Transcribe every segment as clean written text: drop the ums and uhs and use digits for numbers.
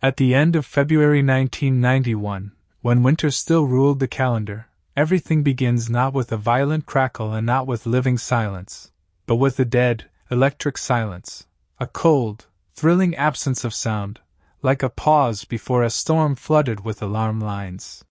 At the end of February 1991, when winter still ruled the calendar, everything begins not with a violent crackle and not with living silence, but with a dead, electric silence, a cold, thrilling absence of sound, like a pause before a storm flooded with alarm lines.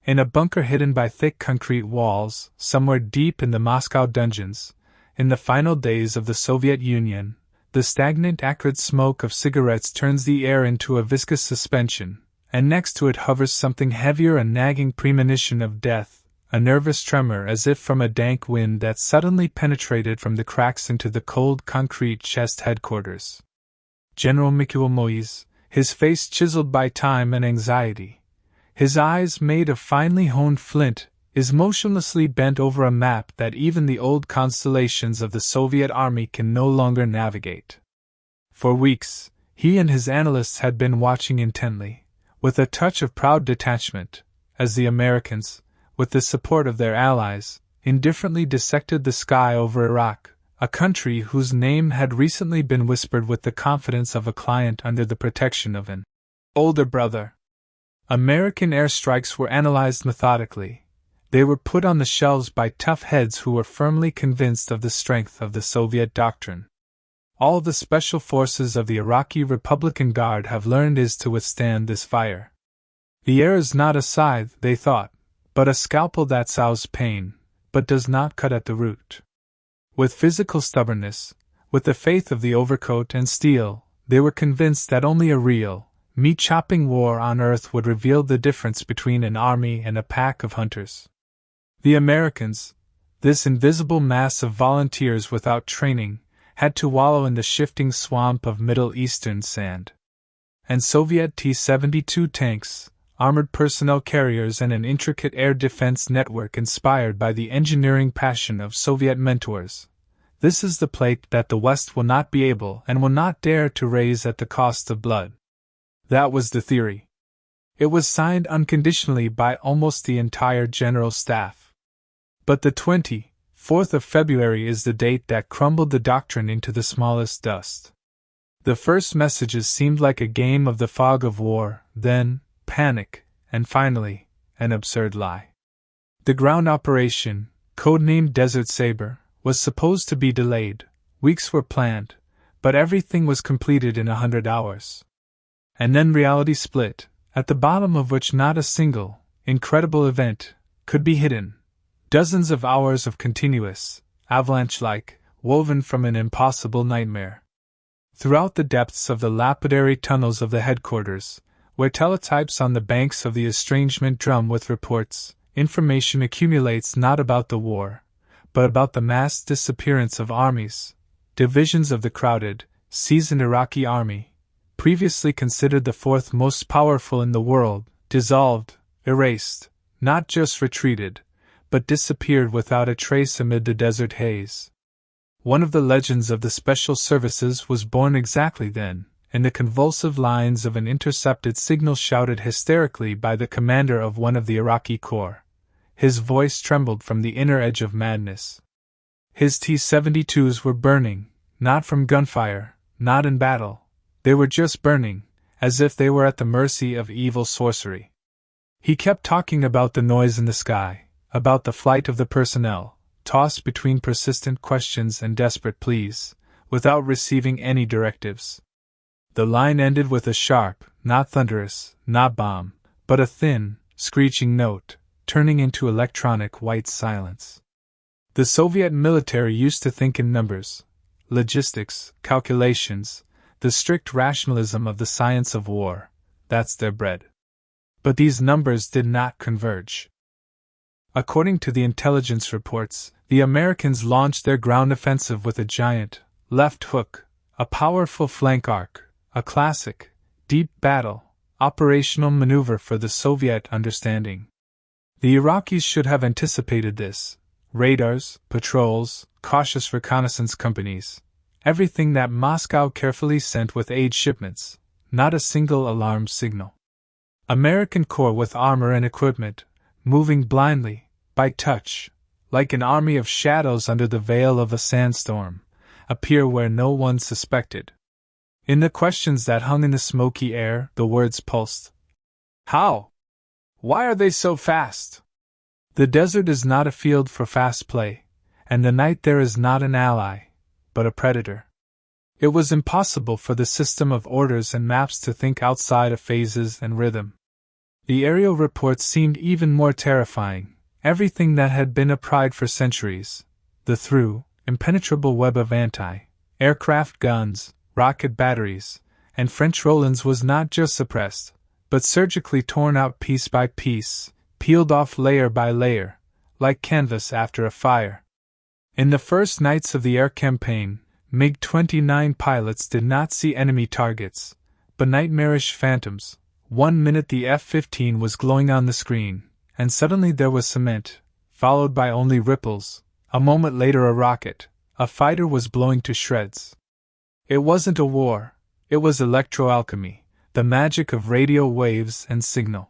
In a bunker hidden by thick concrete walls, somewhere deep in the Moscow dungeons, in the final days of the Soviet Union, the stagnant acrid smoke of cigarettes turns the air into a viscous suspension, and next to it hovers something heavier, a nagging premonition of death, a nervous tremor as if from a dank wind that suddenly penetrated from the cracks into the cold concrete chest headquarters. General Mikhail Moise, his face chiseled by time and anxiety, his eyes made of finely honed flint, is motionlessly bent over a map that even the old constellations of the Soviet army can no longer navigate. For weeks, he and his analysts had been watching intently, with a touch of proud detachment, as the Americans, with the support of their allies, indifferently dissected the sky over Iraq, a country whose name had recently been whispered with the confidence of a client under the protection of an older brother. American airstrikes were analyzed methodically. They were put on the shelves by tough heads who were firmly convinced of the strength of the Soviet doctrine. All the special forces of the Iraqi Republican Guard have learned is to withstand this fire. The air is not a scythe, they thought, but a scalpel that sows pain, but does not cut at the root. With physical stubbornness, with the faith of the overcoat and steel, they were convinced that only a real, meat-chopping war on earth would reveal the difference between an army and a pack of hunters. The Americans, this invisible mass of volunteers without training, had to wallow in the shifting swamp of Middle Eastern sand. And Soviet T-72 tanks, armored personnel carriers, and an intricate air defense network inspired by the engineering passion of Soviet mentors. This is the plate that the West will not be able and will not dare to raise at the cost of blood. That was the theory. It was signed unconditionally by almost the entire General Staff. But the 24th of February is the date that crumbled the doctrine into the smallest dust. The first messages seemed like a game of the fog of war, then panic, and finally, an absurd lie. The ground operation, codenamed Desert Sabre, was supposed to be delayed. Weeks were planned, but everything was completed in 100 hours. And then reality split, at the bottom of which not a single, incredible event could be hidden. Dozens of hours of continuous, avalanche-like, woven from an impossible nightmare. Throughout the depths of the lapidary tunnels of the headquarters, where teletypes on the banks of the estrangement drum with reports, information accumulates not about the war, but about the mass disappearance of armies, divisions of the crowded, seasoned Iraqi army, previously considered the fourth most powerful in the world, dissolved, erased, not just retreated, but disappeared without a trace amid the desert haze. One of the legends of the special services was born exactly then, in the convulsive lines of an intercepted signal shouted hysterically by the commander of one of the Iraqi corps. His voice trembled from the inner edge of madness. His T-72s were burning, not from gunfire, not in battle. They were just burning, as if they were at the mercy of evil sorcery. He kept talking about the noise in the sky, about the flight of the personnel, tossed between persistent questions and desperate pleas, without receiving any directives. The line ended with a sharp, not thunderous, not bomb, but a thin, screeching note, turning into electronic white silence. The Soviet military used to think in numbers, logistics, calculations, the strict rationalism of the science of war. That's their bread. But these numbers did not converge. According to the intelligence reports, the Americans launched their ground offensive with a giant left hook, a powerful flank arc, a classic, deep battle, operational maneuver for the Soviet understanding. The Iraqis should have anticipated this. Radars, patrols, cautious reconnaissance companies, everything that Moscow carefully sent with aid shipments, not a single alarm signal. American corps with armor and equipment, moving blindly, by touch, like an army of shadows under the veil of a sandstorm, appear where no one suspected. In the questions that hung in the smoky air, the words pulsed. How? Why are they so fast? The desert is not a field for fast play, and the night there is not an ally, but a predator. It was impossible for the system of orders and maps to think outside of phases and rhythm. The aerial reports seemed even more terrifying, everything that had been a pride for centuries, the through, impenetrable web of anti-aircraft guns, rocket batteries, and French Rolands was not just suppressed, but surgically torn out piece by piece, peeled off layer by layer, like canvas after a fire. In the first nights of the air campaign, MiG-29 pilots did not see enemy targets, but nightmarish phantoms. 1 minute the F-15 was glowing on the screen, and suddenly there was cement, followed by only ripples. A moment later a rocket, a fighter, was blowing to shreds. It wasn't a war, it was electroalchemy, the magic of radio waves and signal.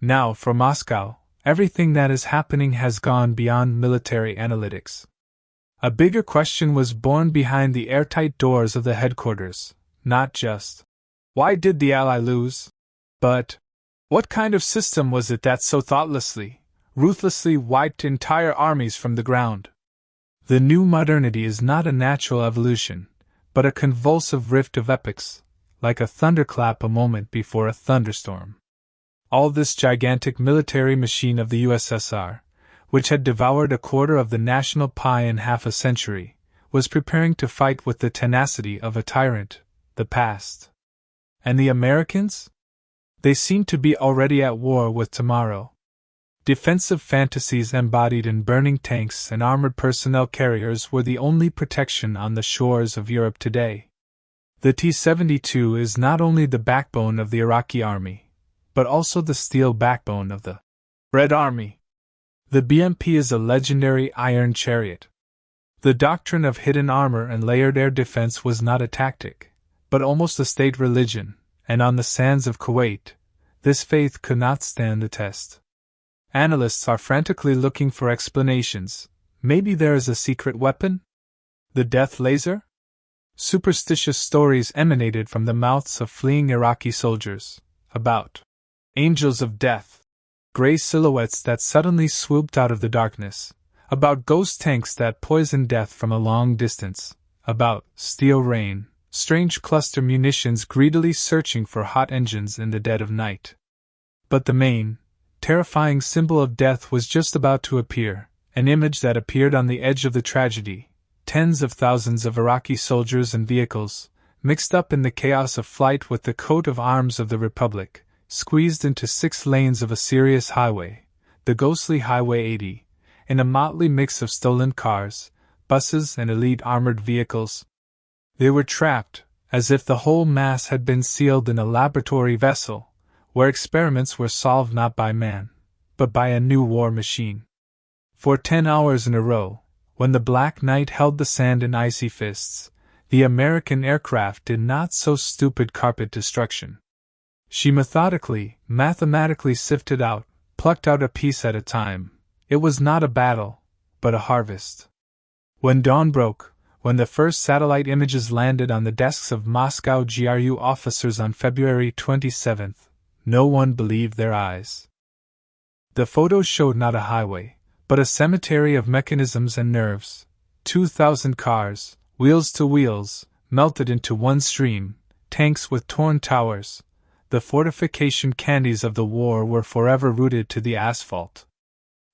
Now, for Moscow, everything that is happening has gone beyond military analytics. A bigger question was born behind the airtight doors of the headquarters, not just, why did the Ally lose? But, what kind of system was it that so thoughtlessly, ruthlessly wiped entire armies from the ground? The new modernity is not a natural evolution, but a convulsive rift of epochs, like a thunderclap a moment before a thunderstorm. All this gigantic military machine of the USSR, which had devoured a quarter of the national pie in half a century, was preparing to fight with the tenacity of a tyrant, the past. And the Americans? They seemed to be already at war with tomorrow. Defensive fantasies embodied in burning tanks and armored personnel carriers were the only protection on the shores of Europe today. The T-72 is not only the backbone of the Iraqi army, but also the steel backbone of the Red Army. The BMP is a legendary iron chariot. The doctrine of hidden armor and layered air defense was not a tactic, but almost a state religion, and on the sands of Kuwait, this faith could not stand the test. Analysts are frantically looking for explanations. Maybe there is a secret weapon? The death laser? Superstitious stories emanated from the mouths of fleeing Iraqi soldiers, about angels of death, gray silhouettes that suddenly swooped out of the darkness, about ghost tanks that poisoned death from a long distance, about steel rain, strange cluster munitions greedily searching for hot engines in the dead of night. But the main, terrifying symbol of death was just about to appear, an image that appeared on the edge of the tragedy. Tens of thousands of Iraqi soldiers and vehicles, mixed up in the chaos of flight with the coat of arms of the Republic, squeezed into 6 lanes of a serious highway, the ghostly Highway 80, in a motley mix of stolen cars, buses, and elite armored vehicles. They were trapped, as if the whole mass had been sealed in a laboratory vessel, where experiments were solved not by man, but by a new war machine. For 10 hours in a row, when the black night held the sand in icy fists, the American aircraft did not so stupid carpet destruction. She methodically, mathematically sifted out, plucked out a piece at a time. It was not a battle, but a harvest. When dawn broke, when the first satellite images landed on the desks of Moscow GRU officers on February 27th, no one believed their eyes. The photos showed not a highway, but a cemetery of mechanisms and nerves. 2,000 cars, wheels to wheels, melted into one stream, tanks with torn towers. The fortification candies of the war were forever rooted to the asphalt.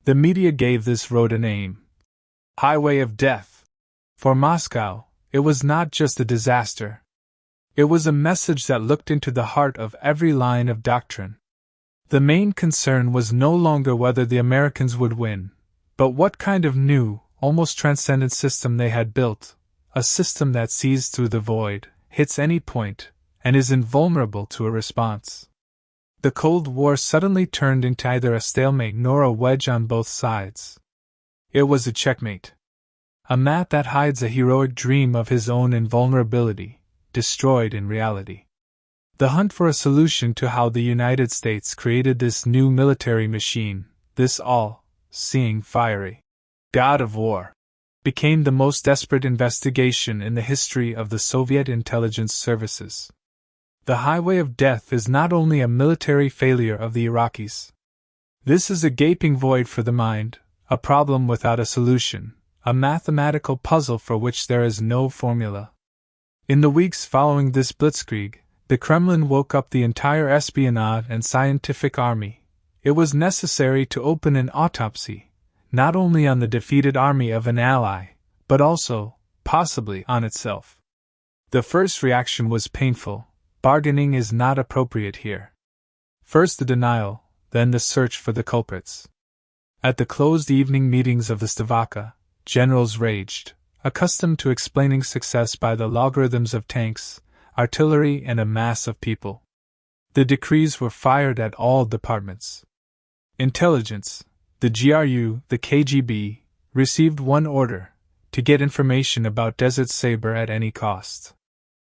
The media gave this road a name: Highway of Death. For Moscow, it was not just a disaster. It was a message that looked into the heart of every line of doctrine. The main concern was no longer whether the Americans would win, but what kind of new, almost transcendent system they had built, a system that sees through the void, hits any point, and is invulnerable to a response. The Cold War suddenly turned into either a stalemate nor a wedge on both sides. It was a checkmate. A Matt that hides a heroic dream of his own invulnerability, destroyed in reality. The hunt for a solution to how the United States created this new military machine, this all-seeing fiery god of war. became the most desperate investigation in the history of the Soviet intelligence services. The highway of death is not only a military failure of the Iraqis. This is a gaping void for the mind, a problem without a solution, a mathematical puzzle for which there is no formula. In the weeks following this blitzkrieg, the Kremlin woke up the entire espionage and scientific army. It was necessary to open an autopsy, not only on the defeated army of an ally, but also, possibly, on itself. The first reaction was painful. Bargaining is not appropriate here. First the denial, then the search for the culprits. At the closed evening meetings of the Stavka, generals raged, accustomed to explaining success by the logarithms of tanks, artillery, and a mass of people. The decrees were fired at all departments. Intelligence, the GRU, the KGB, received one order: to get information about Desert Saber at any cost.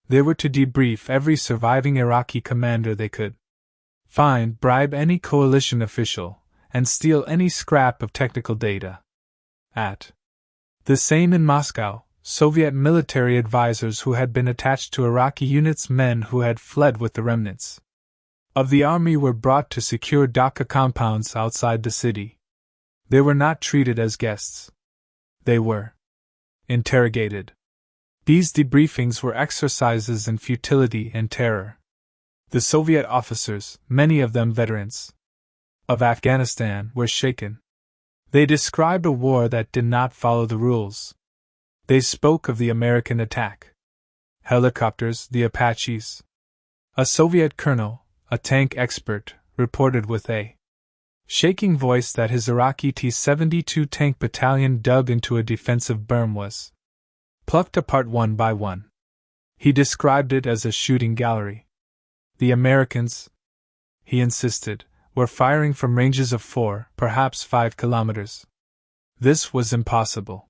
They were to debrief every surviving Iraqi commander they could find, bribe any coalition official, and steal any scrap of technical data. At the same in Moscow, Soviet military advisors who had been attached to Iraqi units, men who had fled with the remnants of the army, were brought to secure Dhaka compounds outside the city. They were not treated as guests. They were interrogated. These debriefings were exercises in futility and terror. The Soviet officers, many of them veterans of Afghanistan, were shaken. They described a war that did not follow the rules. They spoke of the American attack helicopters, the Apaches. A Soviet colonel, a tank expert, reported with a shaking voice that his Iraqi T-72 tank battalion, dug into a defensive berm, was plucked apart one by one. He described it as a shooting gallery. The Americans, he insisted, were firing from ranges of 4, perhaps 5 kilometers. This was impossible.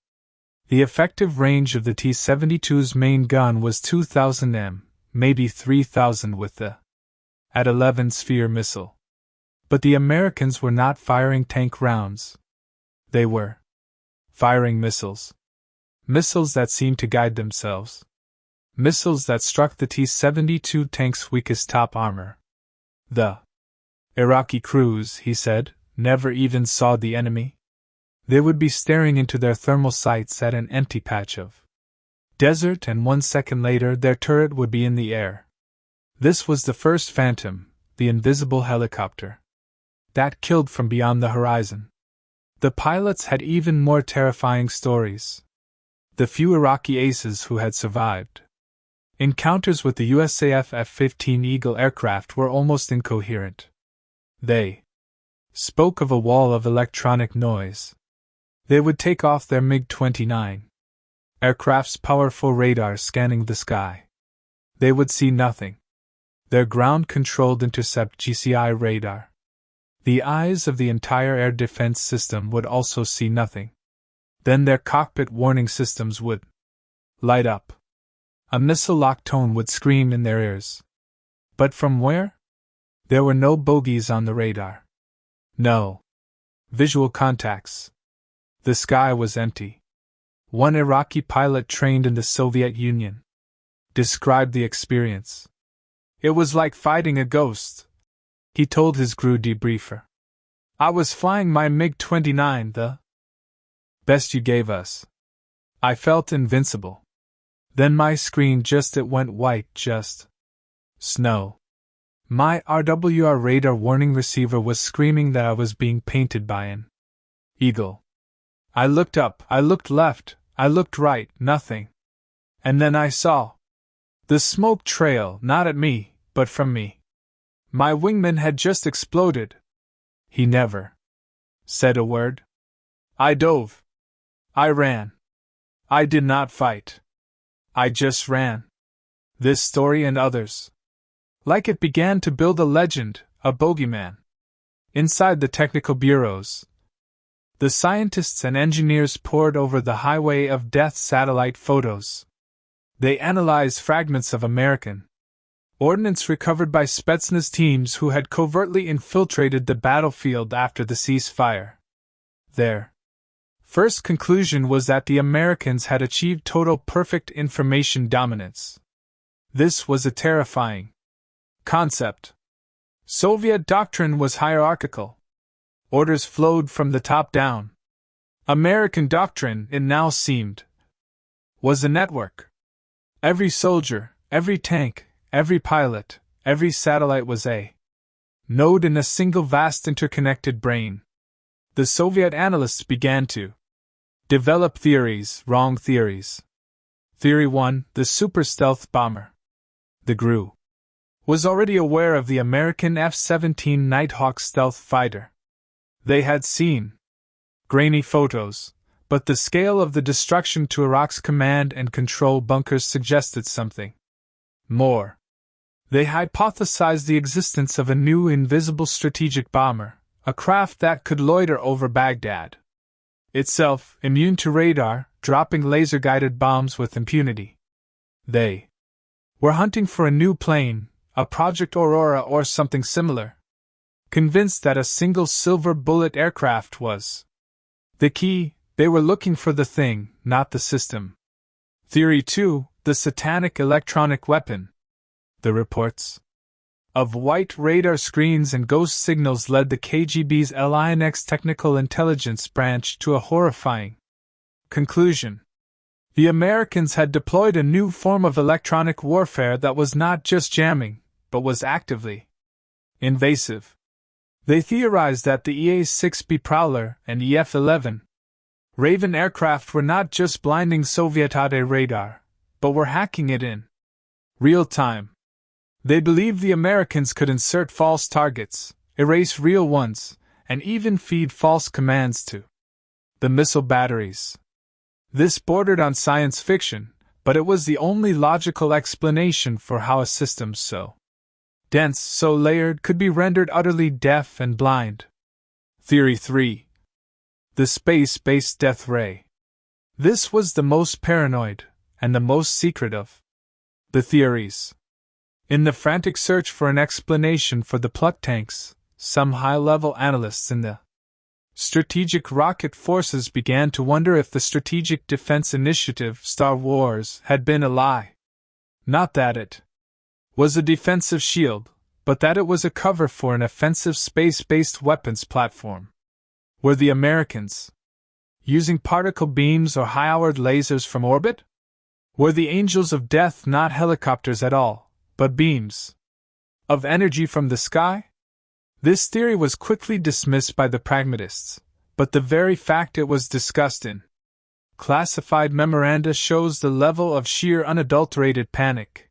The effective range of the T-72's main gun was 2,000 m, maybe 3,000 with the At-11 Sphere missile. But the Americans were not firing tank rounds. They were firing missiles. Missiles that seemed to guide themselves. Missiles that struck the T-72 tank's weakest top armor. The Iraqi crews, he said, never even saw the enemy. They would be staring into their thermal sights at an empty patch of desert, and 1 second later their turret would be in the air. This was the first Phantom, the invisible helicopter that killed from beyond the horizon. The pilots had even more terrifying stories. The few Iraqi aces who had survived encounters with the USAF F-15 Eagle aircraft were almost incoherent. They spoke of a wall of electronic noise. They would take off their MiG-29 aircraft's powerful radar scanning the sky. They would see nothing. Their ground-controlled intercept GCI radar. The eyes of the entire air defense system would also see nothing. Then their cockpit warning systems would light up. A missile-locked tone would scream in their ears. But from where? There were no bogies on the radar. No visual contacts. The sky was empty. One Iraqi pilot trained in the Soviet Union described the experience. It was like fighting a ghost, he told his crew debriefer. I was flying my MiG-29, the best you gave us. I felt invincible. Then my screen it went white, just snow. My RWR radar warning receiver was screaming that I was being painted by an eagle. I looked up, I looked left, I looked right, nothing. And then I saw the smoke trail, not at me, but from me. My wingman had just exploded. He never said a word. I dove. I ran. I did not fight. I just ran. This story and others like it began to build a legend, a bogeyman. Inside the technical bureaus, the scientists and engineers pored over the highway of death satellite photos. They analyzed fragments of American ordnance recovered by Spetsnaz teams who had covertly infiltrated the battlefield after the ceasefire. Their first conclusion was that the Americans had achieved total perfect information dominance. This was a terrifying concept. Soviet doctrine was hierarchical. Orders flowed from the top down. American doctrine, it now seemed, was a network. Every soldier, every tank, every pilot, every satellite was a node in a single vast interconnected brain. The Soviet analysts began to develop theories, wrong theories. Theory 1, the super stealth bomber. The GRU was already aware of the American F-17 Nighthawk stealth fighter. They had seen grainy photos, but the scale of the destruction to Iraq's command and control bunkers suggested something more. They hypothesized the existence of a new invisible strategic bomber, a craft that could loiter over Baghdad, itself immune to radar, dropping laser-guided bombs with impunity. They were hunting for a new plane, a Project Aurora or something similar, convinced that a single silver bullet aircraft was the key. They were looking for the thing, not the system. Theory 2, the satanic electronic weapon. The reports of white radar screens and ghost signals led the KGB's LINX Technical Intelligence Branch to a horrifying conclusion. The Americans had deployed a new form of electronic warfare that was not just jamming, but was actively invasive. They theorized that the EA-6B Prowler and EF-11 Raven aircraft were not just blinding Soviet radar, but were hacking it in real time. They believed the Americans could insert false targets, erase real ones, and even feed false commands to the missile batteries. This bordered on science fiction, but it was the only logical explanation for how a system so dense, so layered, could be rendered utterly deaf and blind. Theory 3. The space-based death ray. This was the most paranoid, and the most secret of the theories. In the frantic search for an explanation for the Pluk tanks, some high-level analysts in the Strategic Rocket Forces began to wonder if the Strategic Defense Initiative, Star Wars, had been a lie. Not that it was a defensive shield, but that it was a cover for an offensive space-based weapons platform. Were the Americans using particle beams or high-powered lasers from orbit? Were the Angels of Death not helicopters at all, but beams of energy from the sky? This theory was quickly dismissed by the pragmatists, but the very fact it was discussed in classified memoranda shows the level of sheer unadulterated panic.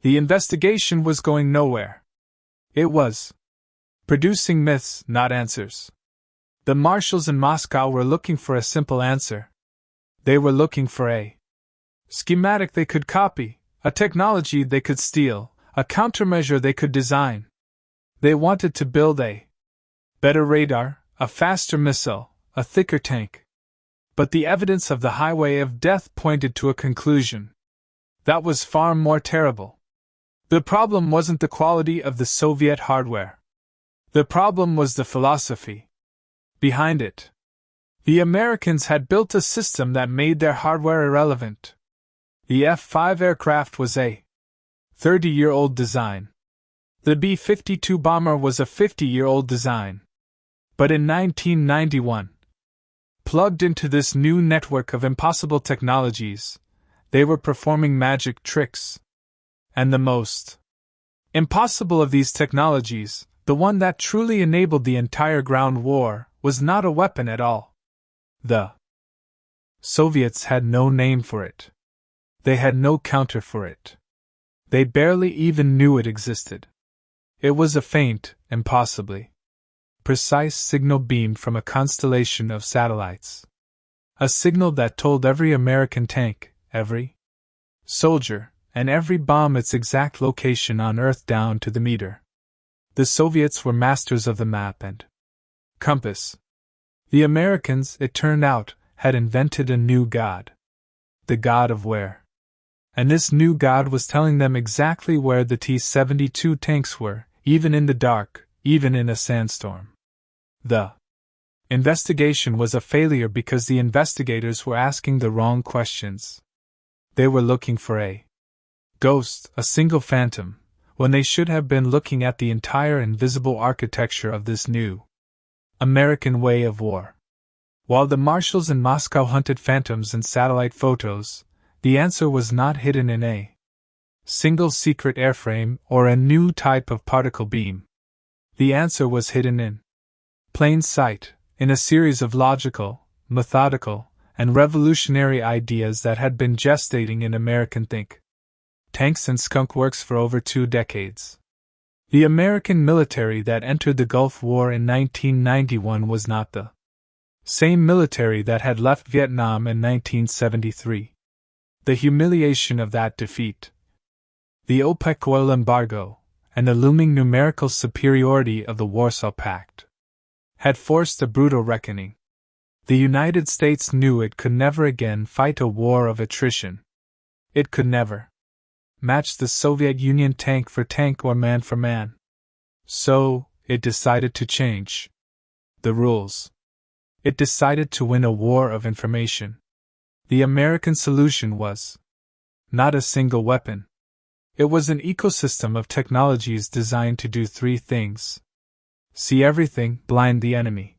The investigation was going nowhere. It was producing myths, not answers. The marshals in Moscow were looking for a simple answer. They were looking for a schematic they could copy, a technology they could steal, a countermeasure they could design. They wanted to build a better radar, a faster missile, a thicker tank. But the evidence of the highway of death pointed to a conclusion that was far more terrible. The problem wasn't the quality of the Soviet hardware. The problem was the philosophy behind it. The Americans had built a system that made their hardware irrelevant. The F-5 aircraft was a 30-year-old design. The B-52 bomber was a 50-year-old design. But in 1991, plugged into this new network of impossible technologies, they were performing magic tricks. And the most impossible of these technologies, the one that truly enabled the entire ground war, was not a weapon at all. The Soviets had no name for it. They had no counter for it. They barely even knew it existed. It was a faint, impossibly precise signal beamed from a constellation of satellites. A signal that told every American tank, every soldier, and every bomb its exact location on Earth down to the meter. The Soviets were masters of the map and compass. The Americans, it turned out, had invented a new god. The god of where. And this new god was telling them exactly where the T-72 tanks were, even in the dark, even in a sandstorm. The Investigation was a failure because the investigators were asking the wrong questions. They were looking for a ghost, a single phantom, when they should have been looking at the entire invisible architecture of this new American way of war. While the marshals in Moscow hunted phantoms in satellite photos, the answer was not hidden in a single secret airframe or a new type of particle beam. The answer was hidden in plain sight, in a series of logical, methodical, and revolutionary ideas that had been gestating in American think tanks and skunk works for over 2 decades. The American military that entered the Gulf War in 1991 was not the same military that had left Vietnam in 1973. The humiliation of that defeat, the OPEC oil embargo, and the looming numerical superiority of the Warsaw Pact had forced a brutal reckoning. The United States knew it could never again fight a war of attrition. It could never match the Soviet Union tank for tank or man for man. So, it decided to change the rules. It decided to win a war of information. The American solution was not a single weapon. It was an ecosystem of technologies designed to do 3 things: see everything, blind the enemy,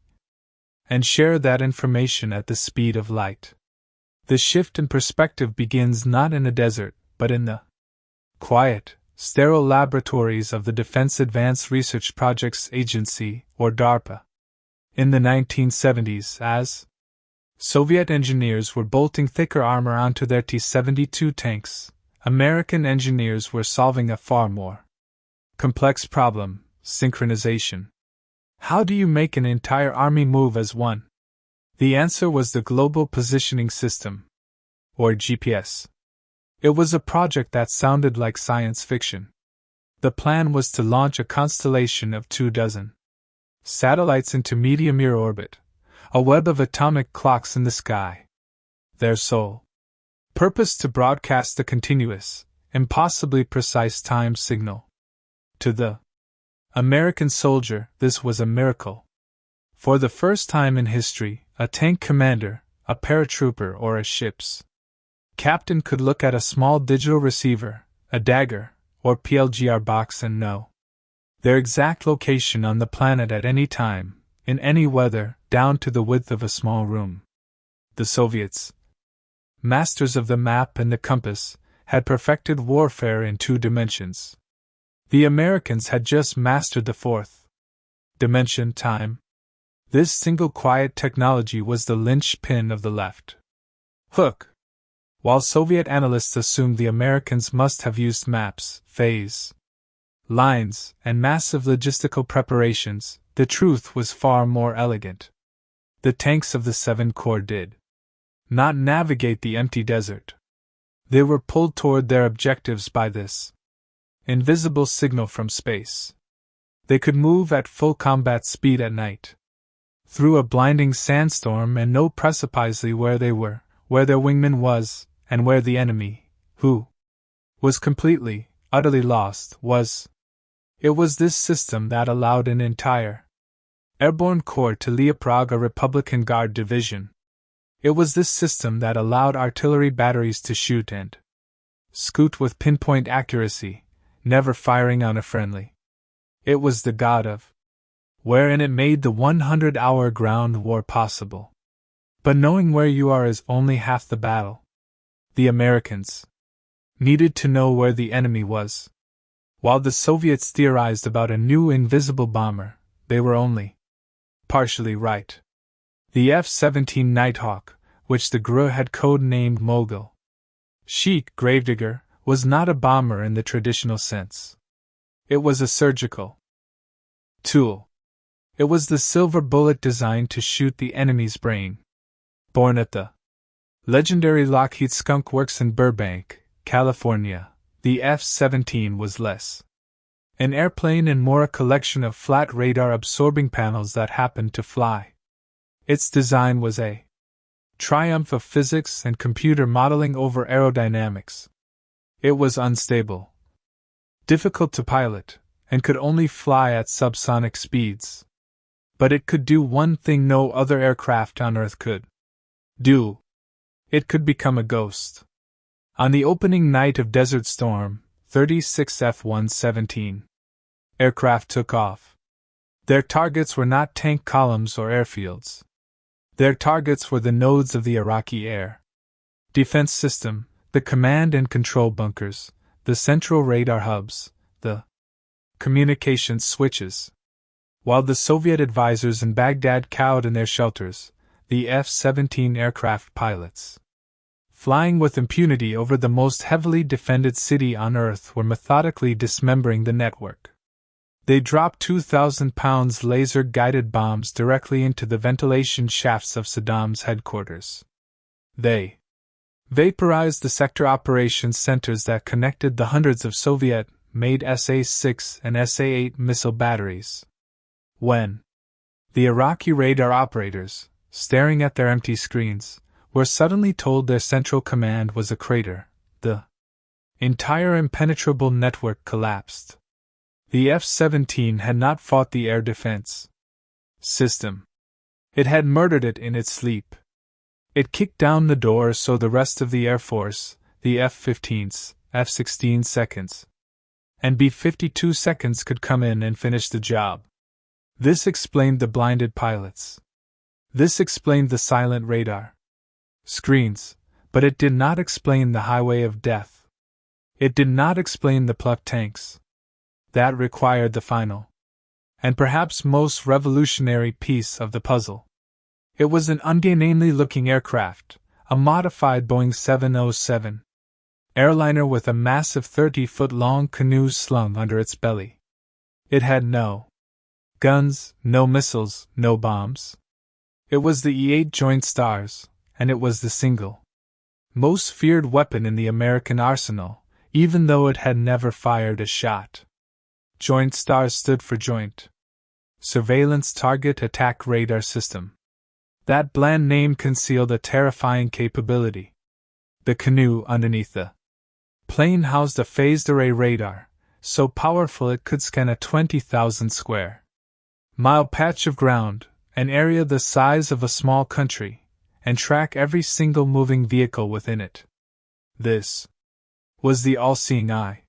and share that information at the speed of light. The shift in perspective begins not in a desert, but in the quiet, sterile laboratories of the Defense Advanced Research Projects Agency, or DARPA. In the 1970s, as Soviet engineers were bolting thicker armor onto their T-72 tanks, American engineers were solving a far more complex problem: synchronization. How do you make an entire army move as one? The answer was the Global Positioning System, or GPS. It was a project that sounded like science fiction. The plan was to launch a constellation of 24 satellites into medium-ear orbit, a web of atomic clocks in the sky. Their sole purpose to broadcast a continuous, impossibly precise time signal. To the American soldier, this was a miracle. For the first time in history, a tank commander, a paratrooper, or a ship's captain could look at a small digital receiver, a dagger, or PLGR box and know their exact location on the planet at any time, in any weather, down to the width of a small room. The Soviets, masters of the map and the compass, had perfected warfare in 2 dimensions. The Americans had just mastered the 4th dimension, time. This single quiet technology was the linchpin of the left hook. While Soviet analysts assumed the Americans must have used maps, phase lines, and massive logistical preparations, the truth was far more elegant. The tanks of the 7 Corps did not navigate the empty desert. They were pulled toward their objectives by this invisible signal from space. They could move at full combat speed at night, through a blinding sandstorm, and know precisely where they were, where their wingman was, and where the enemy, who was completely, utterly lost, was. It was this system that allowed an entire airborne corps to leapfrog a Republican Guard division. It was this system that allowed artillery batteries to shoot and scoot with pinpoint accuracy, never firing on a friendly. It was the god of wherein it made the 100-hour ground war possible. But knowing where you are is only half the battle. The Americans needed to know where the enemy was. While the Soviets theorized about a new invisible bomber, they were only partially right. The F-17 Nighthawk, which the GRU had code-named Mogul Sheik Gravedigger, was not a bomber in the traditional sense. It was a surgical tool. It was the silver bullet designed to shoot the enemy's brain. Born at the legendary Lockheed Skunk Works in Burbank, California, the F-17 was less an airplane and more a collection of flat radar-absorbing panels that happened to fly. Its design was a triumph of physics and computer modeling over aerodynamics. It was unstable, difficult to pilot, and could only fly at subsonic speeds. But it could do one thing no other aircraft on Earth could do. It could become a ghost. On the opening night of Desert Storm, 36 F-117 aircraft took off. Their targets were not tank columns or airfields. Their targets were the nodes of the Iraqi air defense system, the command and control bunkers, the central radar hubs, the communications switches. While the Soviet advisors in Baghdad cowed in their shelters, the F-17 aircraft pilots, flying with impunity over the most heavily defended city on Earth, were methodically dismembering the network. They dropped 2,000-pound laser-guided bombs directly into the ventilation shafts of Saddam's headquarters. They vaporized the sector operations centers that connected the hundreds of Soviet-made SA-6 and SA-8 missile batteries. When the Iraqi radar operators, staring at their empty screens, were suddenly told their central command was a crater, the entire impenetrable network collapsed. The F-17 had not fought the air defense system. It had murdered it in its sleep. It kicked down the door so the rest of the Air Force, the F-15s, F-16 seconds, and B-52 seconds could come in and finish the job. This explained the blinded pilots. This explained the silent radar screens, but it did not explain the highway of death. It did not explain the plucked tanks. That required the final, and perhaps most revolutionary piece of the puzzle. It was an ungainly-looking aircraft, a modified Boeing 707 airliner with a massive 30-foot-long canoe slung under its belly. It had no guns, no missiles, no bombs. It was the E-8 Joint Stars, and it was the single most feared weapon in the American arsenal, even though it had never fired a shot. Joint Stars stood for Joint Surveillance Target Attack Radar System. That bland name concealed a terrifying capability. The canoe underneath the plane housed a phased array radar, so powerful it could scan a 20,000 square mile patch of ground, an area the size of a small country, and track every single moving vehicle within it. This was the all-seeing eye.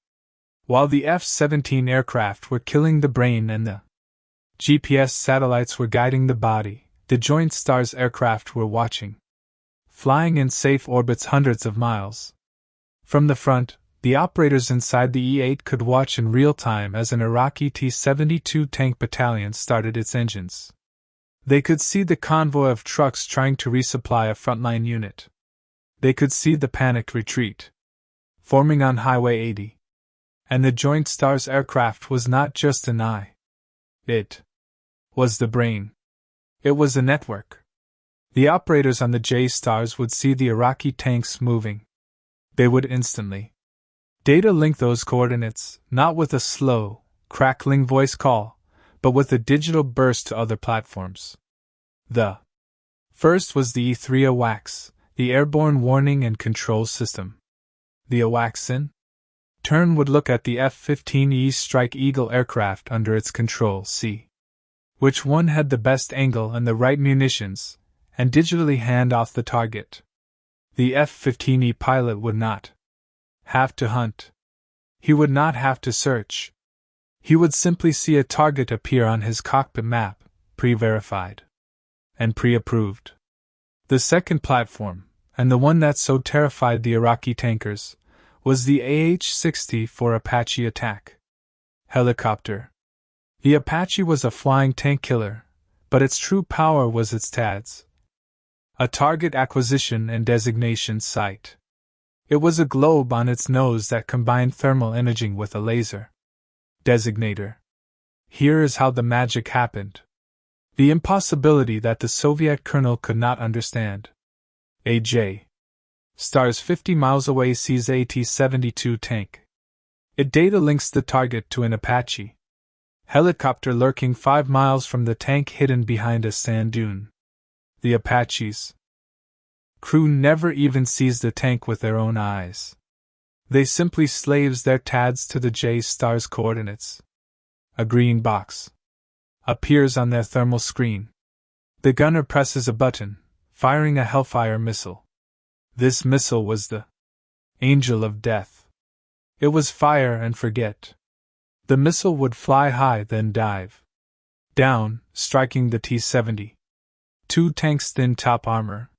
While the F-17 aircraft were killing the brain and the GPS satellites were guiding the body, the Joint Stars aircraft were watching, flying in safe orbits hundreds of miles. From the front, the operators inside the E-8 could watch in real time as an Iraqi T-72 tank battalion started its engines. They could see the convoy of trucks trying to resupply a frontline unit. They could see the panicked retreat forming on Highway 80. And the Joint Stars aircraft was not just an eye. It was the brain. It was a network. The operators on the J-Stars would see the Iraqi tanks moving. They would instantly data link those coordinates, not with a slow, crackling voice call, but with a digital burst to other platforms. The first was the E-3 AWACS, the Airborne Warning and Control System. The AWACS in turn would look at the F-15E Strike Eagle aircraft under its control, see which one had the best angle and the right munitions, and digitally hand off the target. The F-15E pilot would not have to hunt. He would not have to search. He would simply see a target appear on his cockpit map, pre-verified and pre-approved. The second platform, and the one that so terrified the Iraqi tankers, was the AH-60 for Apache attack helicopter. The Apache was a flying tank killer, but its true power was its TADS, a target acquisition and designation site. It was a globe on its nose that combined thermal imaging with a laser designator. Here is how the magic happened. The impossibility that the Soviet colonel could not understand. A J Stars 50 miles away sees a T-72 tank. It data links the target to an Apache helicopter lurking 5 miles from the tank hidden behind a sand dune. The Apache's crew never even sees the tank with their own eyes. They simply slaves their TADs to the J-Star's coordinates. A green box. appears on their thermal screen. The gunner presses a button, firing a Hellfire missile. This missile was the Angel of Death. It was fire and forget. The missile would fly high, then dive down, striking the T-72 tank's thin top armor.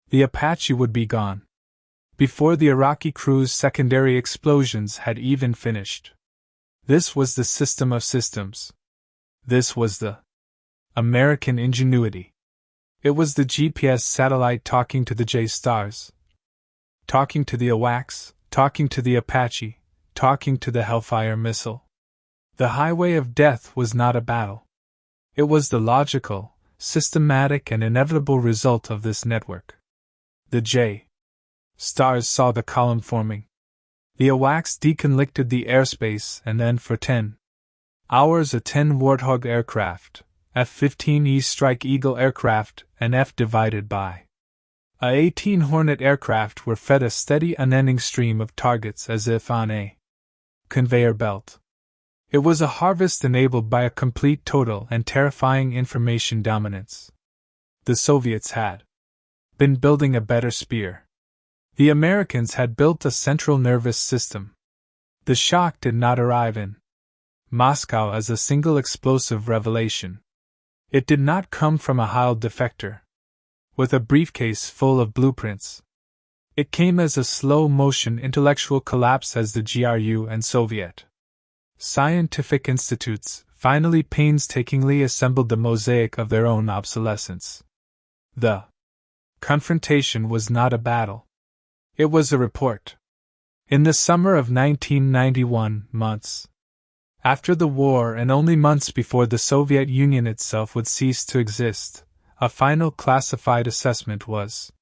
The Apache would be gone before the Iraqi crew's secondary explosions had even finished. This was the system of systems. This was the American ingenuity. It was the GPS satellite talking to the J-stars, talking to the AWACS, talking to the Apache, talking to the Hellfire missile. The highway of death was not a battle. It was the logical, systematic, and inevitable result of this network. The J-stars saw the column forming. The AWACS deconflicted the airspace, and then for 10 hours a 10 Warthog aircraft, F-15E Strike Eagle aircraft, and F divided by a 18 Hornet aircraft were fed a steady unending stream of targets as if on a conveyor belt. It was a harvest enabled by a complete, total, and terrifying information dominance. The Soviets had been building a better spear. The Americans had built a central nervous system. The shock did not arrive in Moscow as a single explosive revelation. It did not come from a Heil defector with a briefcase full of blueprints. It came as a slow-motion intellectual collapse as the GRU and Soviet scientific institutes finally painstakingly assembled the mosaic of their own obsolescence. The confrontation was not a battle. It was a report. In the summer of 1991, months after the war and only months before the Soviet Union itself would cease to exist, a final classified assessment was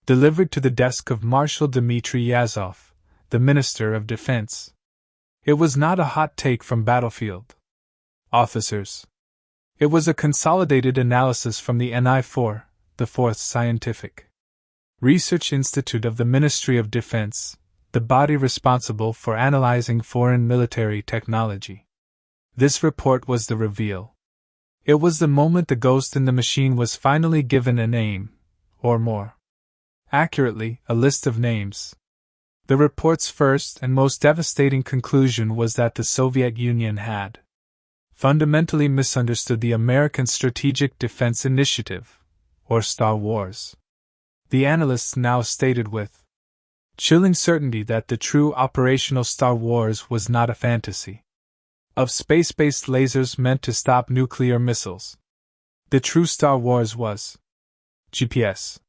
delivered to the desk of Marshal Dmitry Yazov, the Minister of Defense. It was not a hot take from battlefield officers. It was a consolidated analysis from the NI4, the 4th Scientific Research Institute of the Ministry of Defense, the body responsible for analyzing foreign military technology. This report was the reveal. It was the moment the ghost in the machine was finally given a name, or more accurately, a list of names. The report's first and most devastating conclusion was that the Soviet Union had fundamentally misunderstood the American Strategic Defense Initiative, or Star Wars. The analysts now stated with chilling certainty that the true operational Star Wars was not a fantasy of space-based lasers meant to stop nuclear missiles. The true Star Wars was GPS.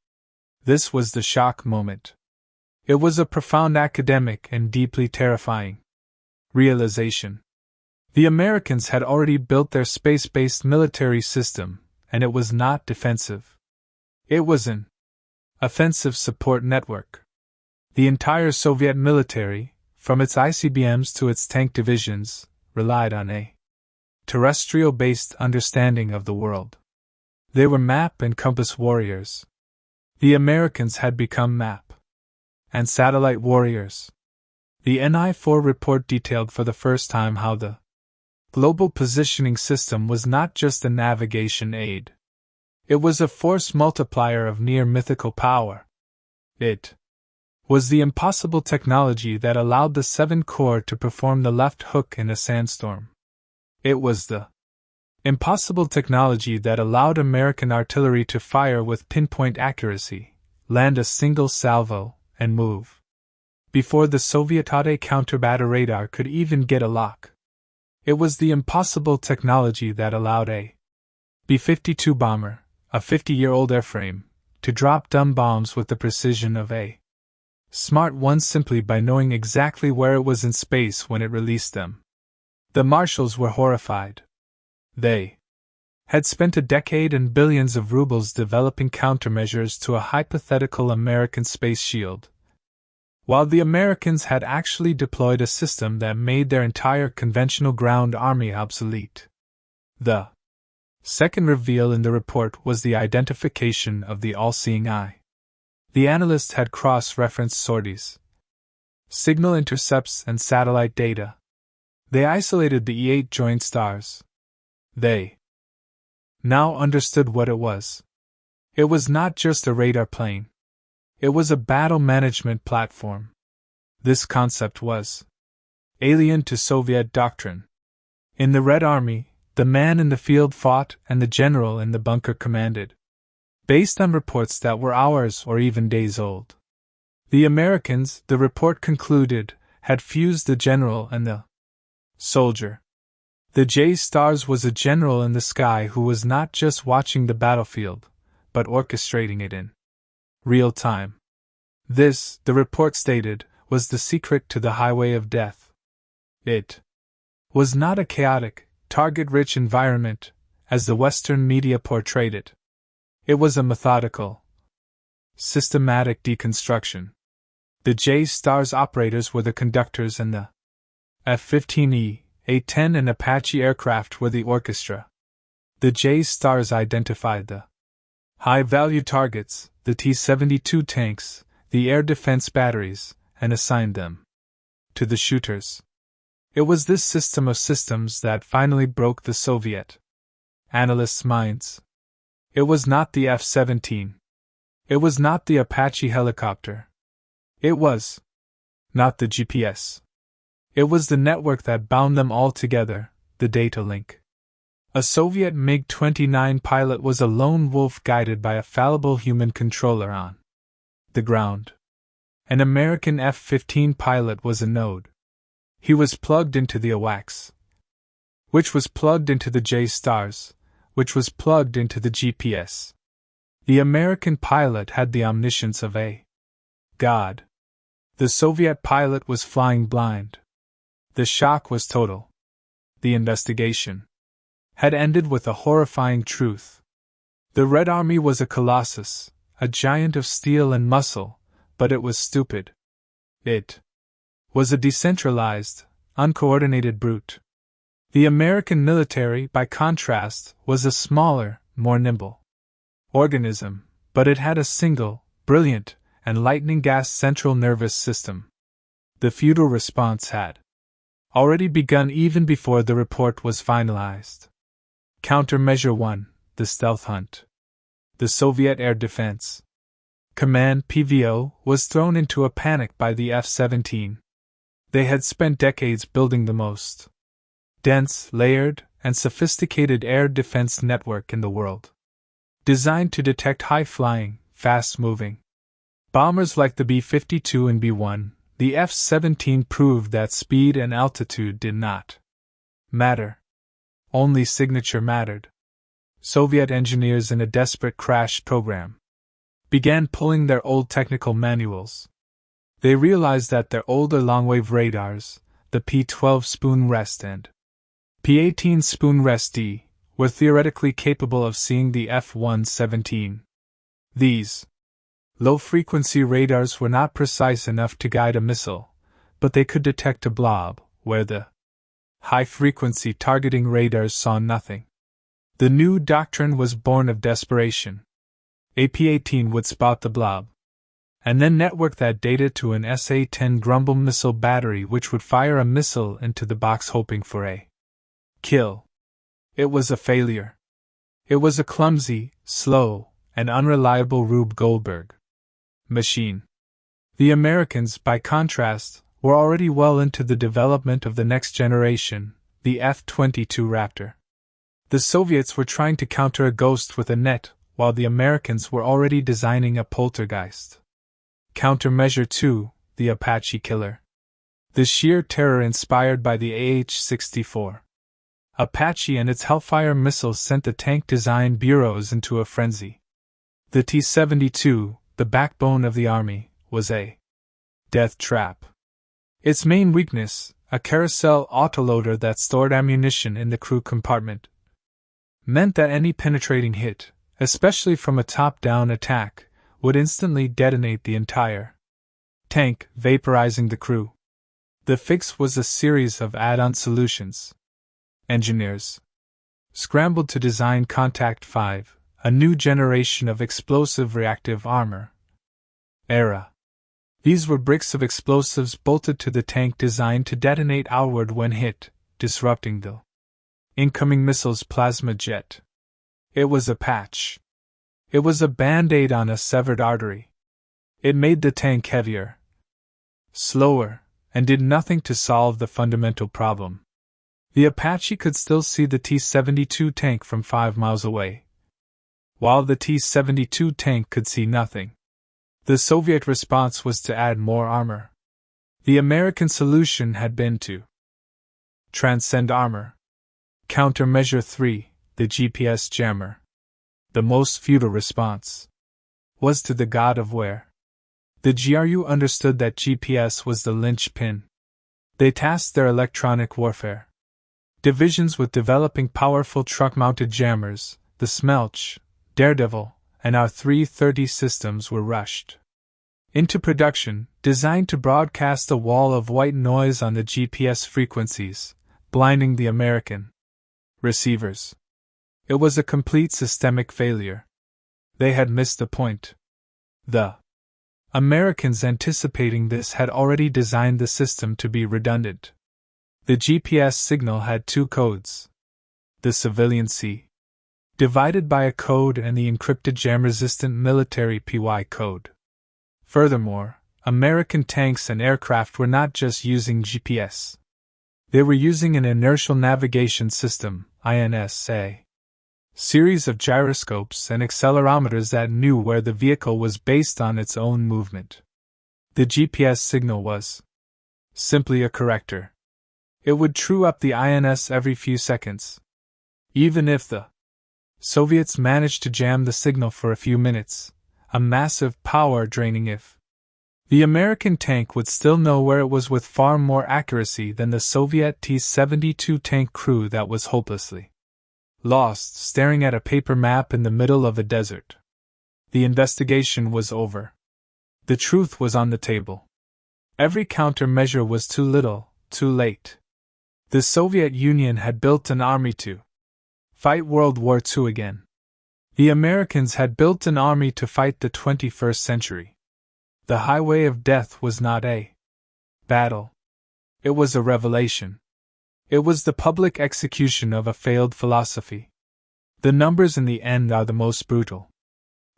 This was the shock moment. It was a profound academic and deeply terrifying realization. The Americans had already built their space-based military system, and it was not defensive. It was an offensive support network. The entire Soviet military, from its ICBMs to its tank divisions, relied on a terrestrial-based understanding of the world. They were map and compass warriors. The Americans had become map and satellite warriors. The NI4 report detailed for the first time how the global positioning system was not just a navigation aid. It was a force multiplier of near mythical power. It was the impossible technology that allowed the 7 Corps to perform the left hook in a sandstorm. It was the impossible technology that allowed American artillery to fire with pinpoint accuracy, land a single salvo, and move before the Soviet counter-battle radar could even get a lock. It was the impossible technology that allowed a B-52 bomber, a 50-year-old airframe, to drop dumb bombs with the precision of a smart one simply by knowing exactly where it was in space when it released them. The marshals were horrified. They had spent a decade and billions of rubles developing countermeasures to a hypothetical American space shield, while the Americans had actually deployed a system that made their entire conventional ground army obsolete. The second reveal in the report was the identification of the all-seeing eye. The analysts had cross-referenced sorties, signal intercepts, and satellite data. They isolated the E8 joint stars. They now understood what it was. It was not just a radar plane. It was a battle management platform. This concept was alien to Soviet doctrine. In the Red Army, the man in the field fought and the general in the bunker commanded, based on reports that were hours or even days old. The Americans, the report concluded, had fused the general and the soldier. The J-Stars was a general in the sky who was not just watching the battlefield, but orchestrating it in real time. This, the report stated, was the secret to the highway of death. It was not a chaotic, target-rich environment, as the Western media portrayed it. It was a methodical, systematic deconstruction. The J-Stars operators were the conductors and the F-15E, A-10 and Apache aircraft were the orchestra. The J-Stars identified the high-value targets, the T-72 tanks, the air defense batteries, and assigned them to the shooters. It was this system of systems that finally broke the Soviet analysts' minds. It was not the F-17. It was not the Apache helicopter. It was not the GPS. It was the network that bound them all together, the data link. A Soviet MiG-29 pilot was a lone wolf guided by a fallible human controller on the ground. An American F-15 pilot was a node. He was plugged into the AWACS, which was plugged into the J-Stars, which was plugged into the GPS. The American pilot had the omniscience of a god. The Soviet pilot was flying blind. The shock was total. The investigation had ended with a horrifying truth. The Red Army was a colossus, a giant of steel and muscle, but it was stupid. It was a decentralized, uncoordinated brute. The American military, by contrast, was a smaller, more nimble organism, but it had a single, brilliant, and lightning-gas central nervous system. The feudal response had already begun even before the report was finalized. Countermeasure 1, the stealth hunt. The Soviet Air Defense Command PVO was thrown into a panic by the F-17. They had spent decades building the most dense, layered, and sophisticated air defense network in the world, designed to detect high-flying, fast-moving bombers like the B-52 and B-1. The F-17 proved that speed and altitude did not matter. Only signature mattered. Soviet engineers in a desperate crash program began pulling their old technical manuals. They realized that their older long-wave radars, the P-12 Spoon Rest and P-18 Spoon Rest D, were theoretically capable of seeing the F-117. These low-frequency radars were not precise enough to guide a missile, but they could detect a blob, where the high-frequency targeting radars saw nothing. The new doctrine was born of desperation. A P-18 would spot the blob, and then network that data to an SA-10 Grumble missile battery which would fire a missile into the box hoping for a kill. It was a failure. It was a clumsy, slow, and unreliable Rube Goldberg machine. The Americans, by contrast, were already well into the development of the next generation, the F-22 Raptor. The Soviets were trying to counter a ghost with a net, while the Americans were already designing a poltergeist. Countermeasure 2, the Apache Killer. The sheer terror inspired by the AH-64 Apache and its Hellfire missiles sent the tank design bureaus into a frenzy. The T-72, the backbone of the Army, was a death trap. Its main weakness, a carousel autoloader that stored ammunition in the crew compartment, meant that any penetrating hit, especially from a top-down attack, would instantly detonate the entire tank, vaporizing the crew. The fix was a series of add-on solutions. Engineers scrambled to design Contact 5, a new generation of explosive reactive armor. These were bricks of explosives bolted to the tank designed to detonate outward when hit, disrupting the incoming missile's plasma jet. It was a patch. It was a band-aid on a severed artery. It made the tank heavier, slower, and did nothing to solve the fundamental problem. The Apache could still see the T-72 tank from 5 miles away, while the T-72 tank could see nothing. The Soviet response was to add more armor. The American solution had been to transcend armor. Countermeasure 3, the GPS jammer. The most futile response was to the God of War. The GRU understood that GPS was the linchpin. They tasked their electronic warfare divisions with developing powerful truck-mounted jammers. The Smelch, Daredevil, and our 330 systems were rushed into production, designed to broadcast a wall of white noise on the GPS frequencies, blinding the American receivers. It was a complete systemic failure. They had missed the point. The Americans, anticipating this, had already designed the system to be redundant. The GPS signal had 2 codes. The civilian C, divided by a code, and the encrypted jam-resistant military PY code. Furthermore, American tanks and aircraft were not just using GPS. They were using an inertial navigation system, INSA. Series of gyroscopes and accelerometers that knew where the vehicle was based on its own movement. The GPS signal was simply a corrector. It would true up the INS every few seconds. Even if the Soviets managed to jam the signal for a few minutes, a massive power-draining if, the American tank would still know where it was with far more accuracy than the Soviet T-72 tank crew that was hopelessly lost, staring at a paper map in the middle of a desert. The investigation was over. The truth was on the table. Every countermeasure was too little, too late. The Soviet Union had built an army to fight World War II again. The Americans had built an army to fight the 21st century. The highway of death was not a battle. It was a revelation. It was the public execution of a failed philosophy. The numbers in the end are the most brutal.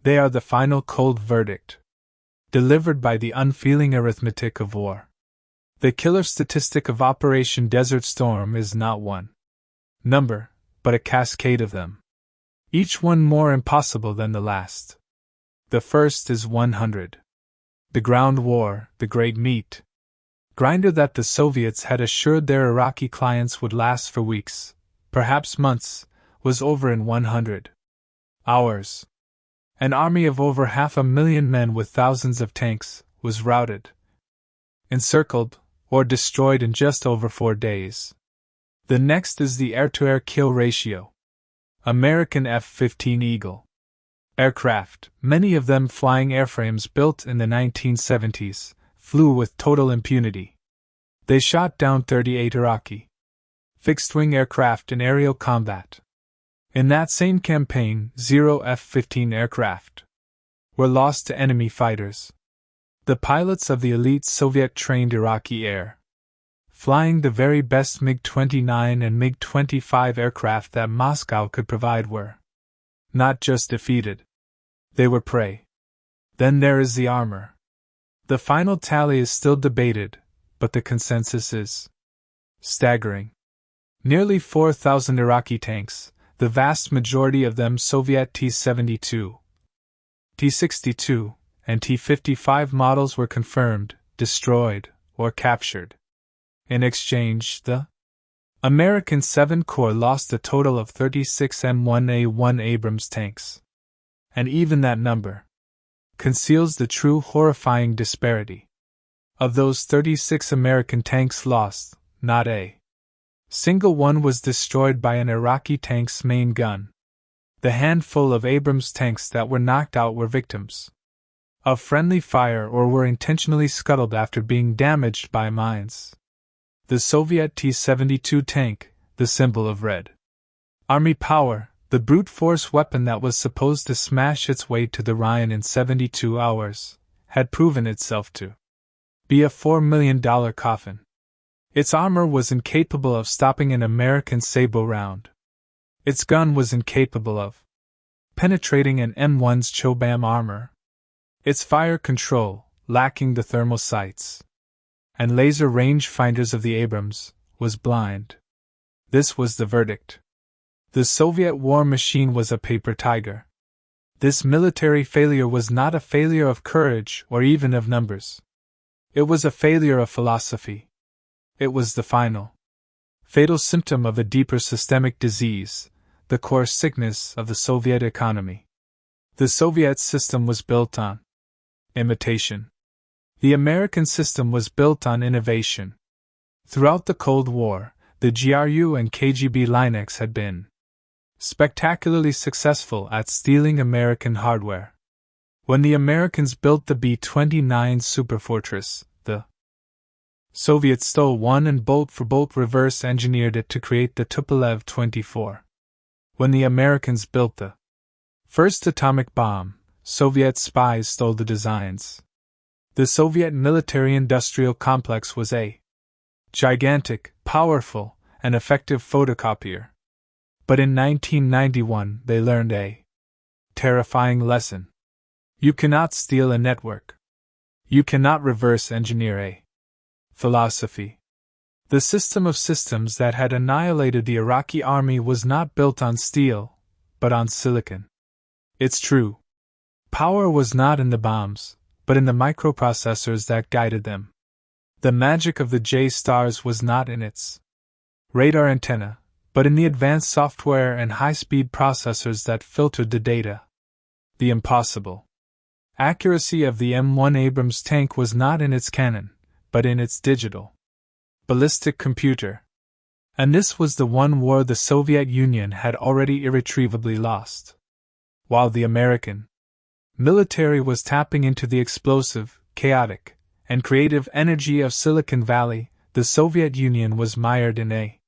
They are the final cold verdict, delivered by the unfeeling arithmetic of war. The killer statistic of Operation Desert Storm is not one number, but a cascade of them, each one more impossible than the last. The first is 100. The ground war, the great meat grinder that the Soviets had assured their Iraqi clients would last for weeks, perhaps months, was over in 100 hours. An army of over 500,000 men with thousands of tanks was routed, encircled, or destroyed in just over 4 days. The next is the air-to-air kill ratio. American F-15 Eagle aircraft, many of them flying airframes built in the 1970s, flew with total impunity. They shot down 38 Iraqi fixed-wing aircraft in aerial combat. In that same campaign, 0 F-15 aircraft were lost to enemy fighters. The pilots of the elite Soviet-trained Iraqi air, flying the very best MiG-29 and MiG-25 aircraft that Moscow could provide, were not just defeated. They were prey. Then there is the armor. The final tally is still debated, but the consensus is staggering. Nearly 4,000 Iraqi tanks, the vast majority of them Soviet T-72, T-62, and T-55 models, were confirmed, destroyed, or captured. In exchange, the American 7 Corps lost a total of 36 M1A1 Abrams tanks. And even that number conceals the true horrifying disparity. Of those 36 American tanks lost, not a single one was destroyed by an Iraqi tank's main gun. The handful of Abrams tanks that were knocked out were victims of friendly fire or were intentionally scuttled after being damaged by mines. The Soviet T-72 tank, the symbol of Red Army power, the brute force weapon that was supposed to smash its way to the Rhine in 72 hours, had proven itself to be a $4 million coffin. Its armor was incapable of stopping an American sabot round. Its gun was incapable of penetrating an M1's Chobam armor. Its fire control, lacking the thermal sights and laser rangefinders of the Abrams, was blind. This was the verdict. The Soviet war machine was a paper tiger. This military failure was not a failure of courage or even of numbers. It was a failure of philosophy. It was the final, fatal symptom of a deeper systemic disease, the core sickness of the Soviet economy. The Soviet system was built on imitation. The American system was built on innovation. Throughout the Cold War, the GRU and KGB Linux had been spectacularly successful at stealing American hardware. When the Americans built the B-29 Superfortress, the Soviets stole one and bolt-for-bolt reverse-engineered it to create the Tupolev 24. When the Americans built the first atomic bomb, Soviet spies stole the designs. The Soviet military-industrial complex was a gigantic, powerful, and effective photocopier. But in 1991 they learned a terrifying lesson. You cannot steal a network. You cannot reverse engineer a philosophy. The system of systems that had annihilated the Iraqi army was not built on steel, but on silicon. It's true. Power was not in the bombs, but in the microprocessors that guided them. The magic of the J-stars was not in its radar antenna, but in the advanced software and high-speed processors that filtered the data. The impossible accuracy of the M1 Abrams tank was not in its cannon, but in its digital ballistic computer. And this was the one war the Soviet Union had already irretrievably lost. While the American military was tapping into the explosive, chaotic, and creative energy of Silicon Valley, the Soviet Union was mired in a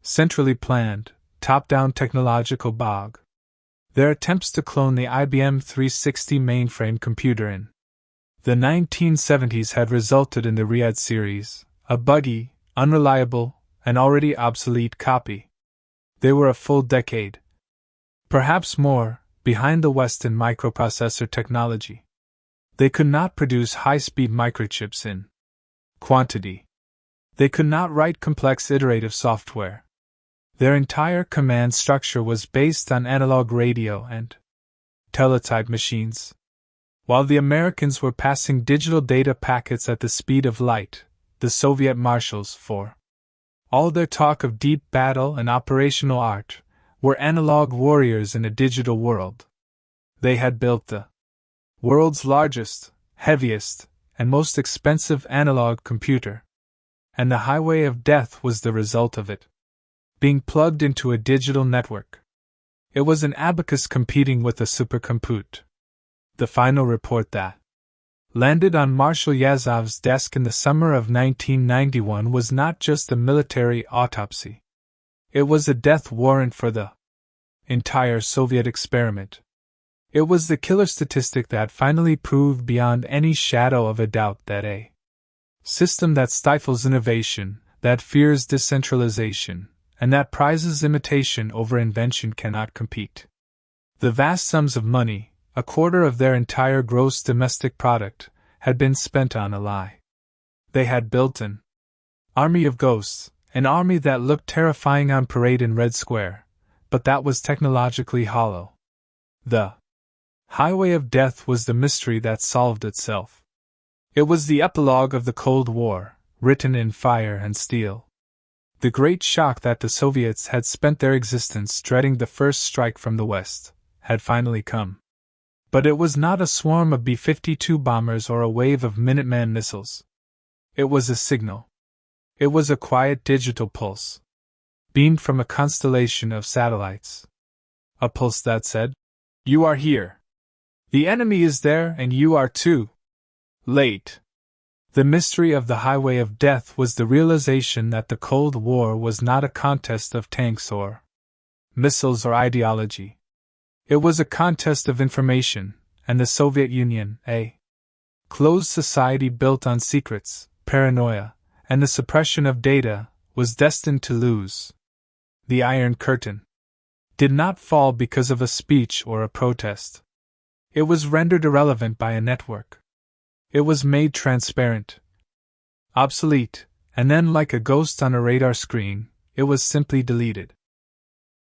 centrally planned, top-down technological bog. Their attempts to clone the IBM 360 mainframe computer in the 1970s had resulted in the Riyadh series, a buggy, unreliable, and already obsolete copy. They were a full decade, perhaps more, behind the West in microprocessor technology. They could not produce high-speed microchips in quantity. They could not write complex iterative software. Their entire command structure was based on analog radio and teletype machines. While the Americans were passing digital data packets at the speed of light, the Soviet marshals, for all their talk of deep battle and operational art, were analog warriors in a digital world. They had built the world's largest, heaviest, and most expensive analog computer. And the highway of death was the result of it, being plugged into a digital network. It was an abacus competing with a supercompute. The final report that landed on Marshal Yazov's desk in the summer of 1991 was not just a military autopsy. It was a death warrant for the entire Soviet experiment. It was the killer statistic that finally proved beyond any shadow of a doubt that a system that stifles innovation, that fears decentralization, and that prizes imitation over invention cannot compete. The vast sums of money, a quarter of their entire gross domestic product, had been spent on a lie. They had built an army of ghosts, an army that looked terrifying on parade in Red Square, but that was technologically hollow. The highway of death was the mystery that solved itself. It was the epilogue of the Cold War, written in fire and steel. The great shock that the Soviets had spent their existence dreading the first strike from the West had finally come. But it was not a swarm of B-52 bombers or a wave of Minuteman missiles. It was a signal. It was a quiet digital pulse, beamed from a constellation of satellites. A pulse that said, "You are here. The enemy is there and you are too late." The mystery of the highway of death was the realization that the Cold War was not a contest of tanks or missiles or ideology. It was a contest of information, and the Soviet Union, a closed society built on secrets, paranoia, and the suppression of data, was destined to lose. The Iron Curtain did not fall because of a speech or a protest. It was rendered irrelevant by a network. It was made transparent, obsolete, and then, like a ghost on a radar screen, it was simply deleted.